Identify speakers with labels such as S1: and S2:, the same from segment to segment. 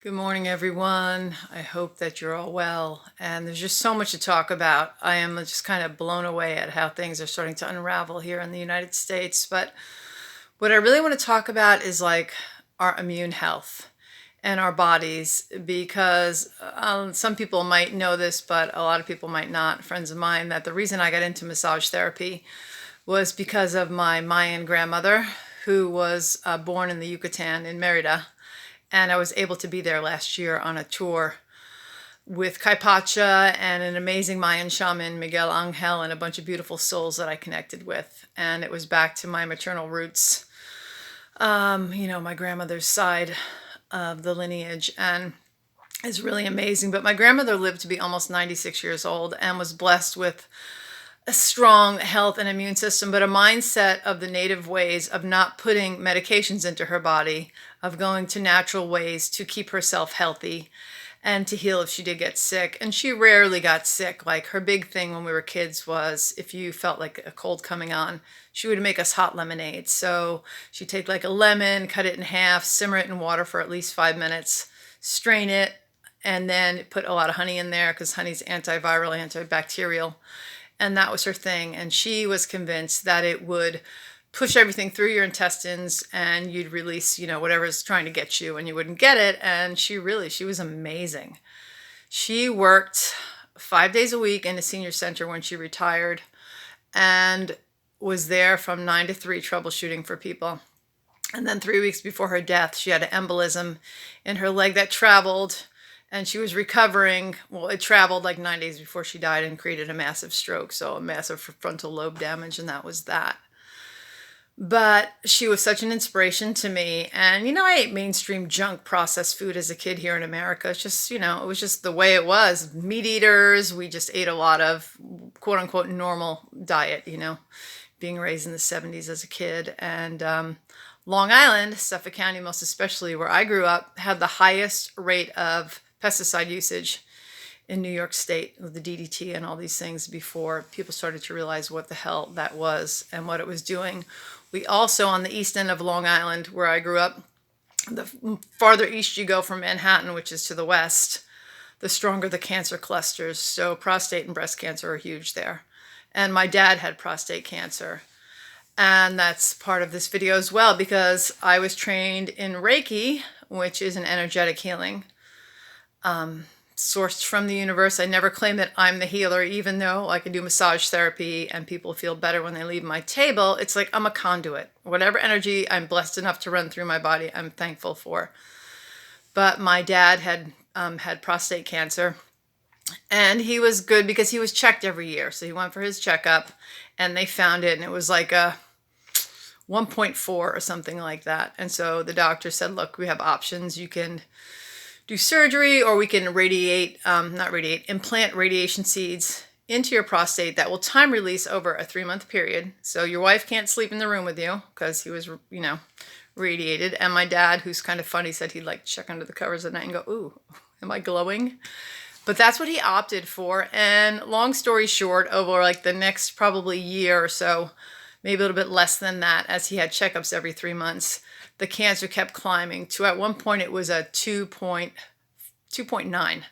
S1: Good morning, everyone. I hope that you're all well. And there's just so much to talk about. I am just kind of blown away at how things are starting to unravel here in the United States. But what I really want to talk about is like our immune health and our bodies, because some people might know this, but a lot of people might not. Friends of mine, that the reason I got into massage therapy was because of my Mayan grandmother, who was born in the Yucatan in Merida, and I was able to be there last year on a tour with Kai Pacha and an amazing Mayan shaman, Miguel Angel, and a bunch of beautiful souls that I connected with. And it was back to my maternal roots, my grandmother's side of the lineage. And it's really amazing. But my grandmother lived to be almost 96 years old and was blessed with a strong health and immune system, but a mindset of the native ways of not putting medications into her body, of going to natural ways to keep herself healthy and to heal if she did get sick. And she rarely got sick. Like, her big thing when we were kids was if you felt like a cold coming on, she would make us hot lemonade. So she'd take like a lemon, cut it in half, simmer it in water for at least 5 minutes, strain it, and then put a lot of honey in there because honey's antiviral, antibacterial. And that was her thing. And she was convinced that it would push everything through your intestines and you'd release, whatever's trying to get you, and you wouldn't get it. And she was amazing. She worked 5 days a week in a senior center when she retired and was there from 9 to 3 troubleshooting for people. And then 3 weeks before her death, she had an embolism in her leg that traveled, and she was recovering. Well, it traveled like 9 days before she died and created a massive stroke, so a massive frontal lobe damage, and that was that. But she was such an inspiration to me. And, I ate mainstream junk processed food as a kid here in America. It's just, it was just the way it was. Meat eaters, we just ate a lot of quote unquote normal diet, being raised in the 70s as a kid. And Long Island, Suffolk County most especially, where I grew up, had the highest rate of pesticide usage in New York State with the DDT and all these things before people started to realize what the hell that was and what it was doing. We also, on the east end of Long Island, where I grew up, the farther east you go from Manhattan, which is to the west, the stronger the cancer clusters. So prostate and breast cancer are huge there. And my dad had prostate cancer. And that's part of this video as well, because I was trained in Reiki, which is an energetic healing, sourced from the universe. I never claim that I'm the healer, even though I can do massage therapy and people feel better when they leave my table. It's like I'm a conduit. Whatever energy I'm blessed enough to run through my body, I'm thankful for. But my dad had prostate cancer, and he was good because he was checked every year. So he went for his checkup, and they found it, and it was like a 1.4 or something like that. And so the doctor said, look, we have options. You can do surgery, or we can implant radiation seeds into your prostate that will time release over a 3-month period. So your wife can't sleep in the room with you because he was, radiated. And my dad, who's kind of funny, said he'd like check under the covers at night and go, ooh, am I glowing? But that's what he opted for. And long story short, over like the next probably year or so, maybe a little bit less than that, as he had checkups every 3 months, the cancer kept climbing to, at one point, it was a 2.9.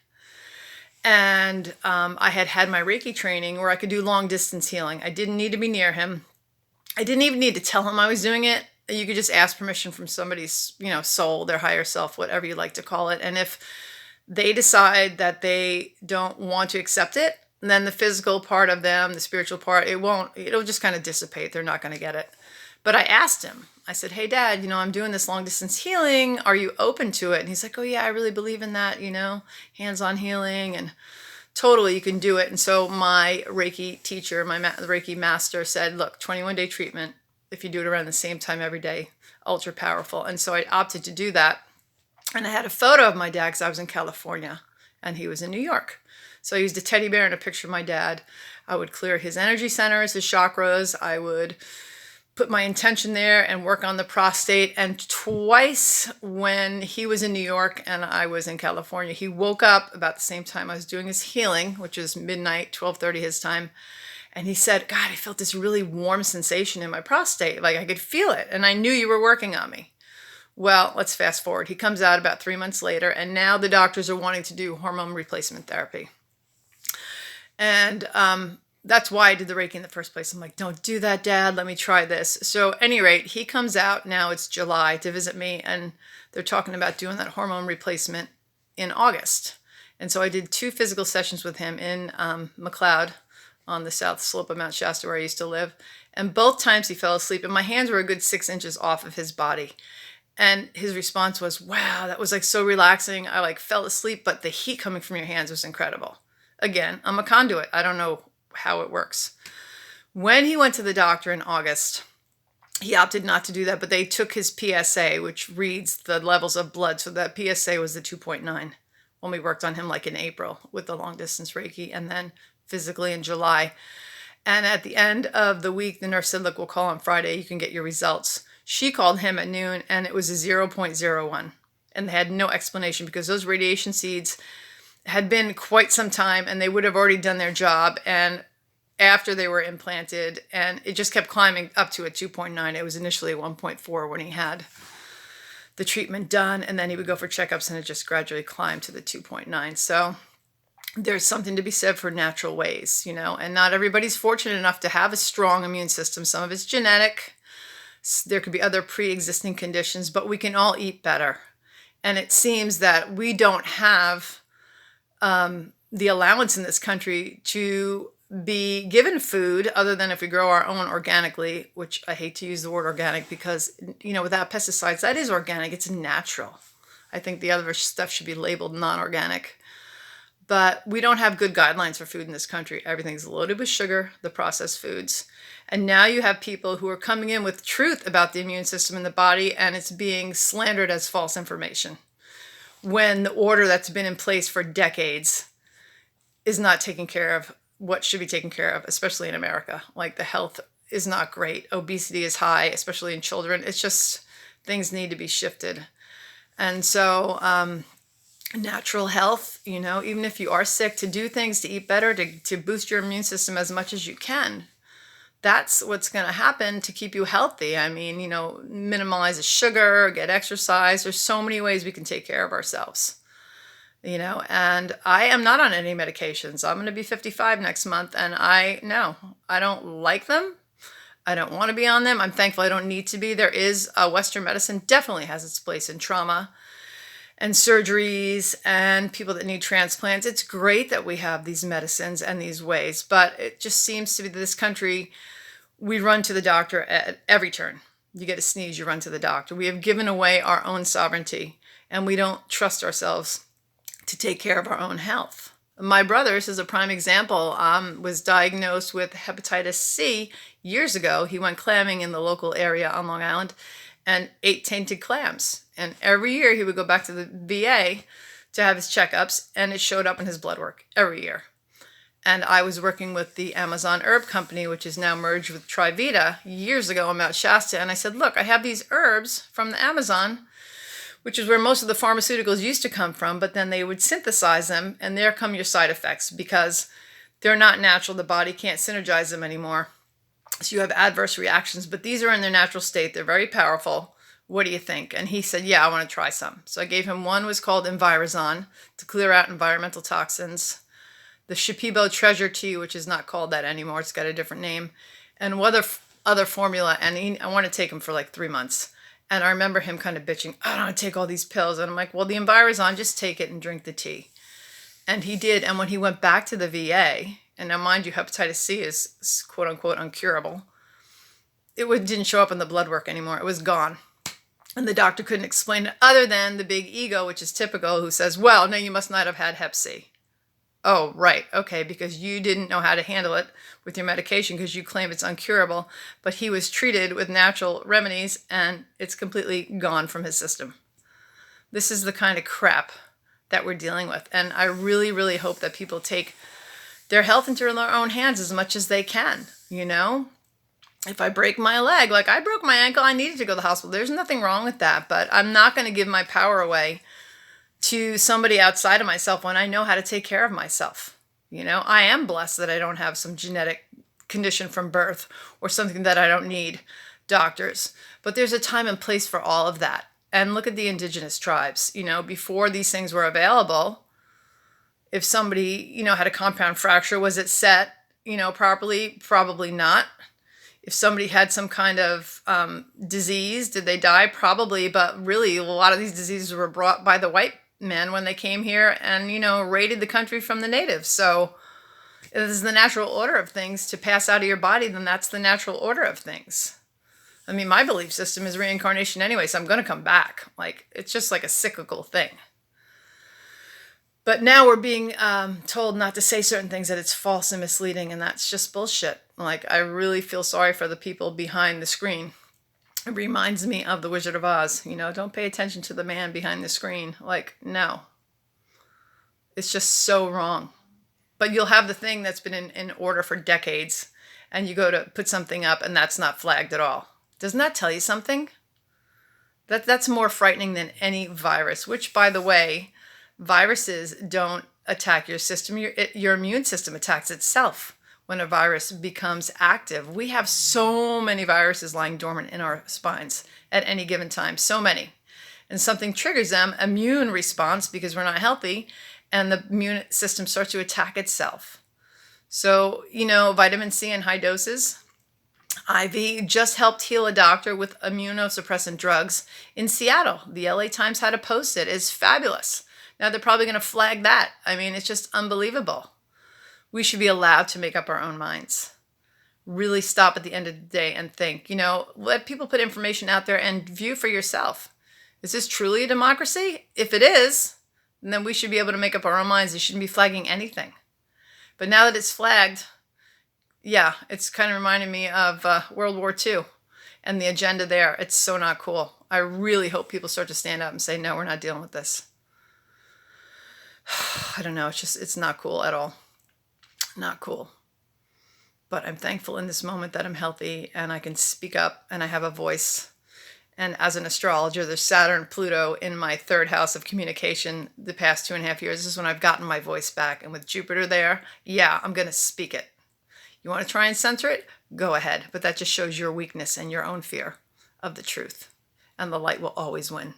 S1: And I had my Reiki training where I could do long distance healing. I didn't need to be near him. I didn't even need to tell him I was doing it. You could just ask permission from somebody's, soul, their higher self, whatever you like to call it. And if they decide that they don't want to accept it, then the physical part of them, the spiritual part, it'll just kind of dissipate. They're not going to get it. But I asked him, I said, hey, Dad, I'm doing this long distance healing. Are you open to it? And he's like, oh, yeah, I really believe in that, hands-on healing, and totally you can do it. And so my Reiki teacher, my Reiki master said, look, 21-day treatment, if you do it around the same time every day, ultra powerful. And so I opted to do that. And I had a photo of my dad because I was in California and he was in New York. So I used a teddy bear and a picture of my dad. I would clear his energy centers, his chakras. I would put my intention there and work on the prostate. And twice when he was in New York and I was in California, he woke up about the same time I was doing his healing, which is midnight, 12:30 his time. And he said, God, I felt this really warm sensation in my prostate. Like I could feel it. And I knew you were working on me. Well, let's fast forward. He comes out about 3 months later, and now the doctors are wanting to do hormone replacement therapy. And that's why I did the Reiki in the first place. I'm like, don't do that, Dad. Let me try this. So, at any rate, he comes out now, it's July, to visit me, and they're talking about doing that hormone replacement in August. And so I did 2 physical sessions with him in McLeod on the south slope of Mount Shasta, where I used to live. And both times he fell asleep, and my hands were a good 6 inches off of his body. And his response was, wow, that was like so relaxing. I like fell asleep, but the heat coming from your hands was incredible. Again, I'm a conduit. I don't know how it works. When he went to the doctor in August, he opted not to do that, but they took his PSA, which reads the levels of blood. So that PSA was the 2.9 when we worked on him like in April with the long distance Reiki, and then physically in July. And at the end of the week, the nurse said, look, we'll call on Friday. You can get your results. She called him at noon, and it was a 0.01. And they had no explanation because those radiation seeds had been quite some time, and they would have already done their job. And after they were implanted, and it just kept climbing up to a 2.9. It was initially a 1.4 when he had the treatment done, and then he would go for checkups, and it just gradually climbed to the 2.9. So there's something to be said for natural ways, and not everybody's fortunate enough to have a strong immune system. Some of it's genetic. There could be other pre-existing conditions, but we can all eat better. And it seems that we don't have the allowance in this country to be given food other than if we grow our own organically, which I hate to use the word organic because, without pesticides, that is organic. It's natural. I think the other stuff should be labeled non-organic. But we don't have good guidelines for food in this country. Everything's loaded with sugar, the processed foods. And now you have people who are coming in with truth about the immune system in the body, and it's being slandered as false information, when the order that's been in place for decades is not taking care of what should be taken care of, especially in America. Like, the health is not great. Obesity is high, especially in children. It's just, things need to be shifted. And so natural health, even if you are sick, to do things, to eat better, to boost your immune system as much as you can. That's what's going to happen to keep you healthy. I mean, minimize the sugar, get exercise. There's so many ways we can take care of ourselves. And I am not on any medications. I'm going to be 55 next month, and I don't like them. I don't want to be on them. I'm thankful I don't need to be. There is Western medicine definitely has its place in trauma and surgeries and people that need transplants. It's great that we have these medicines and these ways, but it just seems to be that this country, we run to the doctor at every turn. You get a sneeze, you run to the doctor. We have given away our own sovereignty, and we don't trust ourselves to take care of our own health. My brother, this is a prime example, was diagnosed with hepatitis C years ago. He went clamming in the local area on Long Island and ate tainted clams. And every year he would go back to the VA to have his checkups, and it showed up in his blood work every year. And I was working with the Amazon Herb Company, which is now merged with Trivita, years ago in Mount Shasta. And I said, look, I have these herbs from the Amazon, which is where most of the pharmaceuticals used to come from, but then they would synthesize them, and there come your side effects because they're not natural. The body can't synergize them anymore. So you have adverse reactions, but these are in their natural state. They're very powerful. What do you think? And he said, yeah, I want to try some. So I gave him one, was called Envirazon, to clear out environmental toxins. The Shipibo Treasure Tea, which is not called that anymore. It's got a different name. And other formula. And I want to take him for like 3 months. And I remember him kind of bitching, I don't want to take all these pills. And I'm like, well, the Envirazon, just take it and drink the tea. And he did. And when he went back to the VA, and now mind you, hepatitis C is quote unquote incurable, didn't show up in the blood work anymore. It was gone. And the doctor couldn't explain it other than the big ego, which is typical, who says, well, no, you must not have had hep C. Oh, right. Okay, because you didn't know how to handle it with your medication because you claim it's uncurable. But he was treated with natural remedies, and it's completely gone from his system. This is the kind of crap that we're dealing with. And I really, really hope that people take their health into their own hands as much as they can, If I break my leg, like I broke my ankle, I needed to go to the hospital. There's nothing wrong with that, but I'm not going to give my power away to somebody outside of myself when I know how to take care of myself. I am blessed that I don't have some genetic condition from birth or something that I don't need doctors. But there's a time and place for all of that. And look at the indigenous tribes. Before these things were available, if somebody, had a compound fracture, was it set, properly? Probably not. If somebody had some kind of disease, did they die? Probably. But really, a lot of these diseases were brought by the white men when they came here and, raided the country from the natives. So if this is the natural order of things to pass out of your body, then that's the natural order of things. I mean, my belief system is reincarnation anyway, so I'm going to come back. It's just like a cyclical thing. But now we're being told not to say certain things, that it's false and misleading, and that's just bullshit. I really feel sorry for the people behind the screen. It reminds me of The Wizard of Oz. Don't pay attention to the man behind the screen. No. It's just so wrong. But you'll have the thing that's been in order for decades, and you go to put something up, and that's not flagged at all. Doesn't that tell you something? That's more frightening than any virus, which, by the way, viruses don't attack your system. Your immune system attacks itself when a virus becomes active. We have so many viruses lying dormant in our spines at any given time, so many. And something triggers them, immune response, because we're not healthy, and the immune system starts to attack itself. So, vitamin C in high doses, IV, just helped heal a doctor with immunosuppressant drugs in Seattle. The LA Times had to post it. It's fabulous. Now they're probably going to flag that. I mean, it's just unbelievable. We should be allowed to make up our own minds. Really stop at the end of the day and think, let people put information out there and view for yourself. Is this truly a democracy? If it is, then we should be able to make up our own minds. They shouldn't be flagging anything. But now that it's flagged, yeah, it's kind of reminding me of World War II and the agenda there. It's so not cool. I really hope people start to stand up and say, no, we're not dealing with this. I don't know. It's not cool at all. Not cool. But I'm thankful in this moment that I'm healthy and I can speak up and I have a voice. And as an astrologer, there's Saturn, Pluto in my third house of communication the past 2.5 years. This is when I've gotten my voice back. And with Jupiter there, yeah, I'm going to speak it. You want to try and censor it? Go ahead. But that just shows your weakness and your own fear of the truth. And the light will always win.